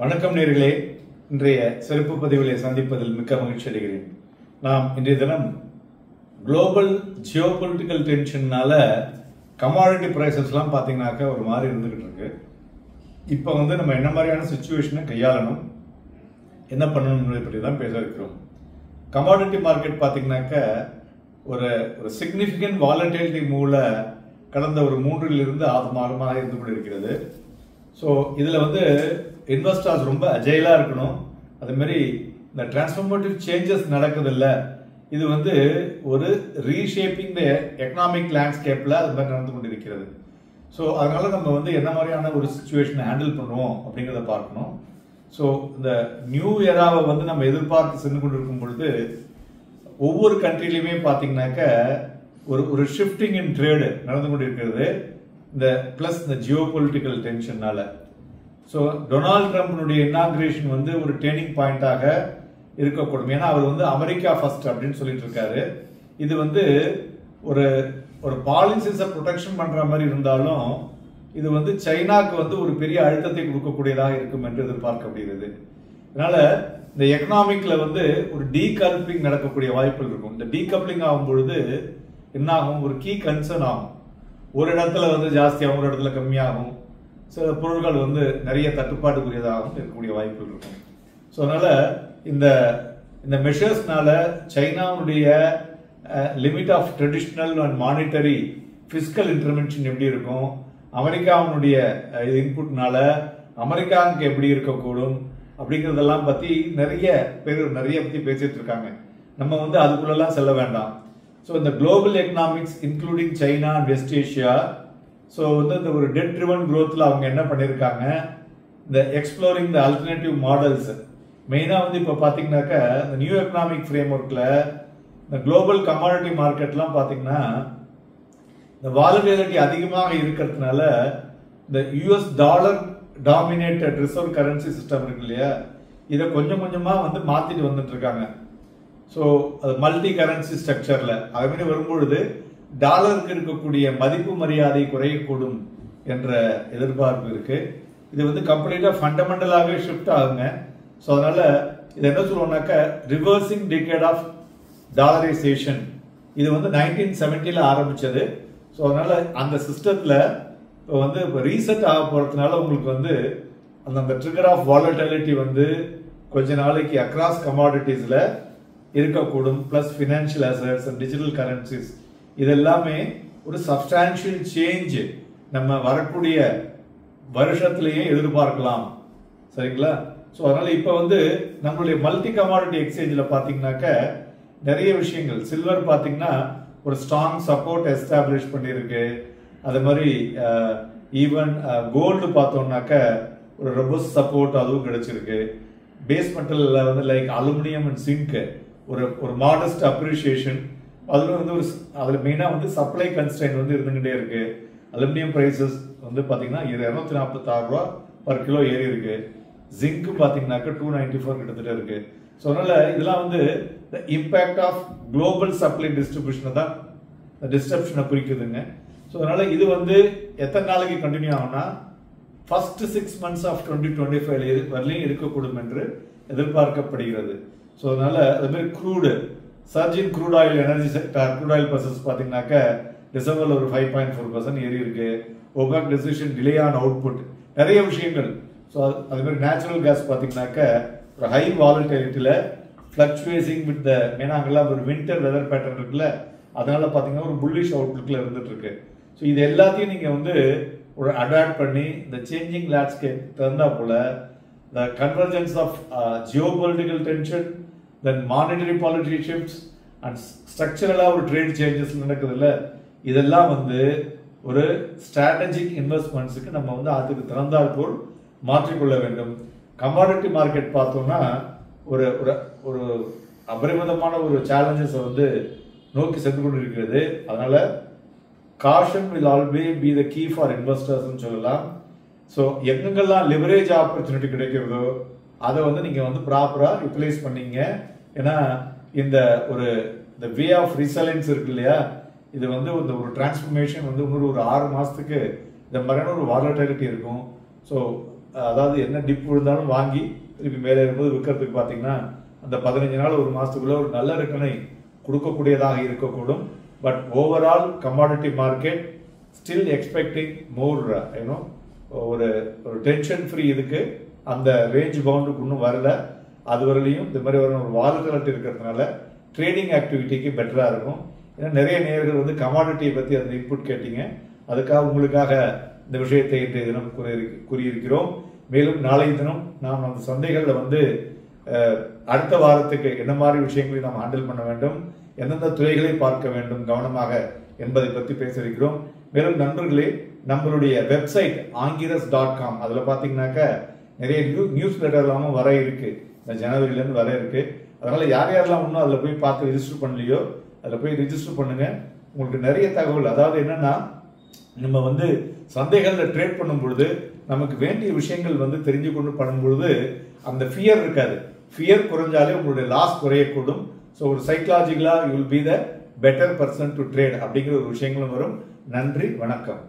வணக்கம் நேயர்களே, இன்றைய சிறப்பு பதிவிலே சந்திப்பதில் மிக்க மகிழ்ச்சி அடைகிறேன். நாம் இன்றைய தினம் குளோபல் ஜியோபொலிட்டிக்கல் டென்ஷன்னால கமாடிட்டி பிரைசஸ்லாம் பார்த்தீங்கன்னாக்கா ஒரு மாதிரி இருந்துகிட்டு இருக்கு. இப்போ நம்ம என்ன மாதிரியான சுச்சுவேஷனை கையாளணும், என்ன பண்ணணும்ன்றதை பற்றி தான் பேச இருக்கிறோம். கமாடிட்டி மார்க்கெட் பார்த்தீங்கன்னாக்கா ஒரு சிக்னிஃபிகண்ட் வாலட்டிலிட்டி மூல கடந்த ஒரு 3லிருந்து 6 மாதமாக இருந்து கொண்டிருக்கிறது. ஸோ இதில் இன்வெஸ்டர்ஸ் ரொம்ப அஜைலாக இருக்கணும். அதே மாதிரி இந்த டிரான்ஸ்ஃபார்மேட்டிவ் சேஞ்சஸ் நடக்குதில்ல, இது ஒரு ரீஷேப்பிங் த எக்கனாமிக் லேண்ட்ஸ்கேப்பில் அது மாதிரி நடந்து கொண்டிருக்கிறது. ஸோ அதனால நம்ம என்ன மாதிரியான ஒரு சுச்சுவேஷனை ஹேண்டில் பண்ணுவோம் அப்படிங்கிறத பார்க்கணும். ஸோ இந்த நியூ எராவை நம்ம எதிர்பார்த்து சென்று கொண்டிருக்கும் பொழுது ஒவ்வொரு கண்ட்ரிலையுமே பார்த்தீங்கன்னாக்க ஒரு ஷிஃப்டிங் இன் ட்ரேடு நடந்து கொண்டிருக்கிறது. இந்த பிளஸ் இந்த ஜியோ பொலிட்டிக்கல் டென்ஷனால. ஸோ டொனால்ட் ட்ரம்ப்னுடைய இனாகிரேஷன் ஒரு டேர்னிங் பாயிண்டாக இருக்கக்கூடும். ஏன்னா அவர் அமெரிக்கா ஃபர்ஸ்ட் அப்படின்னு சொல்லிட்டு இருக்காரு. இது ஒரு பாலிசிஸை ப்ரொடெக்ஷன் பண்ற மாதிரி இருந்தாலும் இது சைனாக்கு ஒரு பெரிய அழுத்தத்தை கொடுக்கக்கூடியதாக இருக்கும் என்று எதிர்பார்க்கப்படுகிறது. அதனால இந்த எக்கனாமிக்ல ஒரு டீகப்ளிங் நடக்கக்கூடிய வாய்ப்புகள் இருக்கும். இந்த டீகப்ளிங் ஆகும் பொழுது என்ன ஆகும், ஒரு கீ கன்சர்ன் ஆகும். ஒரு இடத்துல ஜாஸ்தியாகும், ஒரு இடத்துல கம்மியாகும். சில பொருட்கள் நிறைய தட்டுப்பாட்டுக்குரியதாகவும் இருக்கக்கூடிய வாய்ப்புகள் இருக்கும். ஸோ அதனால இந்த மெஷர்ஸ்னால சைனாவுடைய limit of traditional and monetary fiscal intervention எப்படி இருக்கும், அமெரிக்காவுடைய இன்புட்னால அமெரிக்காவுக்கு எப்படி இருக்கக்கூடும் அப்படிங்கிறதெல்லாம் பத்தி நிறைய பத்தி பேசிட்டு இருக்காங்க. நம்ம அதுக்குள்ளெல்லாம் செல்ல வேண்டாம். ஸோ இந்த global economics including China and west Asia, so இந்த ஒரு டெட் ட்ரிவன் க்ரோத்தில் அவங்க என்ன பண்ணியிருக்காங்க, இந்த எக்ஸ்ப்ளோரிங் த அல்டர்னேட்டிவ் மாடல்ஸ் மெயினாக இப்போ பார்த்தீங்கன்னாக்கா இந்த நியூ எக்கனாமிக் ஃப்ரேம் ஒர்க்கில் இந்த குளோபல் கமாடிட்டி மார்க்கெட்லாம் பார்த்தீங்கன்னா இந்த வாலட்டிலிட்டி அதிகமாக இருக்கிறதுனால இந்த US dollar dominated reserve currency system இருக்கு இல்லையா, இதை கொஞ்சம் கொஞ்சமாக மாற்றிட்டு வந்துட்டு இருக்காங்க. ஸோ அது மல்டி கரன்சி ஸ்ட்ரக்சர்ல அது மாதிரி வரும்பொழுது டாலருக்கு இருக்கக்கூடிய மதிப்பு மரியாதை குறையக்கூடும் என்ற எதிர்பார்ப்பு இருக்கு. இது கம்ப்ளீட்டா ஃபண்டமெண்டலாகவே ஷிஃப்ட் ஆகுங்க. ஸோ அதனால இது என்ன சொல்லுவோம்னாக்க ரிவர்சிங் டிகேட் ஆஃப் டாலரைசேஷன். இது 1970 ஆரம்பிச்சது. ஸோ அதனால அந்த சிஸ்டத்துல இப்போ ரீசெட் ஆக போறதுனால உங்களுக்கு அந்த ட்ரிகர் ஆஃப் வாலட்டிலிட்டி கொஞ்ச நாளைக்கு அக்ராஸ் கமாடிட்டிஸ்ல இருக்கக்கூடும். Plus financial assets and digital currencies இதெல்லாமே ஒரு சப்ஸ்டான்ஷியல் சேஞ்ச் நம்ம வரக்கூடிய வருஷத்திலேயே எதிர்பார்க்கலாம். சரிங்களா? ஸோ அதனால இப்போ நம்மளுடைய மல்டி கமாடிட்டி எக்ஸ்சேஞ்சில் பார்த்தீங்கன்னாக்க நிறைய விஷயங்கள், சில்வர் பார்த்தீங்கன்னா ஒரு ஸ்ட்ராங் சப்போர்ட் எஸ்டாப்ளிஷ் பண்ணியிருக்கு. அது மாதிரி ஈவன் கோல்டு பார்த்தோம்னாக்க ஒரு ரொபஸ்ட் சப்போர்ட் அதுவும் கிடைச்சிருக்கு. பேஸ் மெட்டல்ல லைக் அலுமினியம் அண்ட் சிங்க் ஒரு மாடஸ்ட் அப்ரிசியேஷன். அதுல மெயினா சப்ளை கன்ஸ்ட்ரெயின் இருந்துகிட்டே இருக்கு. அலுமினியம் பிரைசஸ் பாத்தீங்கன்னா 246 ரூபா பர் கிலோ ஏறி இருக்கு. ஜிங்க் பாத்தீங்கன்னாக்க 294 கிட்டத்தட்ட இருக்கு. ஸோ அதனால இதெல்லாம் இம்பாக்ட் ஆஃப் குளோபல் சப்ளை டிஸ்ட்ரிபியூஷனை தான் டிஸ்ட்ரப்ஷனை குறிக்குதுங்க. ஸோ அதனால இது எத்தனை நாளைக்கு கண்டினியூ ஆகும்னா ஃபர்ஸ்ட் 6 months ஆஃப் 2025 வரலையும் இருக்கக்கூடும் என்று எதிர்பார்க்கப்படுகிறது. ஸோ அதனால அது மாதிரி crude surge in crude oil energy sector, crude oil prices பார்த்தீங்கன்னாக்க டிசம்பர்ல ஒரு 5.4% ஏறி இருக்கு. OPEC decision delay on output, நிறைய விஷயங்கள். ஸோ அது மாதிரி நேச்சுரல் கேஸ் பார்த்தீங்கன்னாக்க ஒரு ஹை வாலட்டிலிட்டியில ஃபிளக்சுவேட்டிங் வித் த மெயினாங்கெல்லாம் ஒரு வின்டர் வெதர் பேட்டர்ன் இருக்குல்ல, அதனால பார்த்தீங்கன்னா ஒரு புல்லிஷ் அவுட்லுக்ல இருந்துட்டு இருக்கு. ஸோ இது எல்லாத்தையும் நீங்க ஒரு அடாப்ட் பண்ணி இந்த சேஞ்சிங் லேண்ட்ஸ்கேப் தகுந்தா போல the convergence of geopolitical tension, then monetary policy shifts and structural trade changes நடக்குதுல்ல, இதெல்லாம் ஒரு ஸ்ட்ராட்டஜிக் இன்வெஸ்ட்மெண்ட்ஸுக்கு நம்ம அதுக்கு தகுந்தாற் போல் மாற்றிக்கொள்ள வேண்டும். கமாடிட்டி மார்க்கெட் பார்த்தோம்னா ஒரு ஒரு அபரிமிதமான ஒரு சேலஞ்சஸ் நோக்கி சென்று கொண்டிருக்கிறது. அதனால caution will always be the key for investors ன்னு சொல்லலாம். ஸோ எங்கெங்கெல்லாம் லிவரேஜ் ஆப்பர்ச்சுனிட்டி கிடைக்கிறதோ அதை நீங்க ப்ராப்பரா யூட்டிலைஸ் பண்ணீங்க. ஏன்னா இந்த வே ஆஃப் ரிசலன்ஸ் இருக்கு இல்லையா, இது ஒரு டிரான்ஸ்ஃபர்மேஷன் இன்னொரு ஒரு 6 மாசத்துக்கு இந்த மாதிரியான ஒரு வாலட்டிலிட்டி இருக்கும். ஸோ அதாவது என்ன டிப் விழுந்தாலும் வாங்கி திருப்பி மேலே இருக்கும்போது விற்கிறதுக்கு பார்த்தீங்கன்னா அந்த 15 நாள் ஒரு மாதத்துக்குள்ள ஒரு நல்ல ரிட்டர்னை கொடுக்கக்கூடியதாக இருக்கக்கூடும். But overall commodity market still expecting மோர் ஒரு டென்ஷன் ஃப்ரீ இதுக்கு அந்த ரேஞ்ச் பவுண்டுக்கு இன்னும் வரல. அது வரலையும் இந்த மாதிரி ஒரு வாலட்டிலிட்டி இருக்கிறதுனால ட்ரேடிங் ஆக்டிவிட்டிக்கு பெட்டராக இருக்கும். ஏன்னா நிறைய நேயர்கள் வந்து கமாடிட்டியை பற்றி அந்த இன்புட் கேட்டீங்க. அதுக்காக உங்களுக்காக இந்த விஷயத்தை இன்றைய தினம் கூறியிருக்கிறோம். மேலும் நாளைய தினம் நாம் அந்த சந்தைகளில் வந்து அடுத்த வாரத்துக்கு என்ன மாதிரி விஷயங்களை நாம் ஹேண்டில் பண்ண வேண்டும், எந்தெந்த துறைகளை பார்க்க வேண்டும் கவனமாக என்பதை பற்றி பேச இருக்கிறோம். மேலும் நண்பர்களே, நம்மளுடைய வெப்சைட் angiras.com அதில் பார்த்தீங்கன்னாக்க நிறைய நியூஸ் லெட்டர்லாமும் வர இருக்கு. இந்த ஜனவரியிலேருந்து வர இருக்கு. அதனால யார் யாரெல்லாம் இன்னும் அதில் போய் பார்த்து ரிஜிஸ்டர் பண்ணலையோ அதில் போய் ரிஜிஸ்டர் பண்ணுங்க. உங்களுக்கு நிறைய தகவல், அதாவது என்னன்னா நம்ம வந்து சந்தைகளில் ட்ரேட் பண்ணும் பொழுது நமக்கு வேண்டிய விஷயங்கள் வந்து தெரிஞ்சு கொண்டு பண்ணும்பொழுது அந்த ஃபியர் இருக்காது. ஃபியர் குறைஞ்சாலே உங்களுடைய லாஸ் குறையக்கூடும். ஸோ ஒரு சைக்கலாஜிக்கலா you will be the better person to trade அப்படிங்கிற ஒரு விஷயங்களும் வரும். நன்றி, வணக்கம்.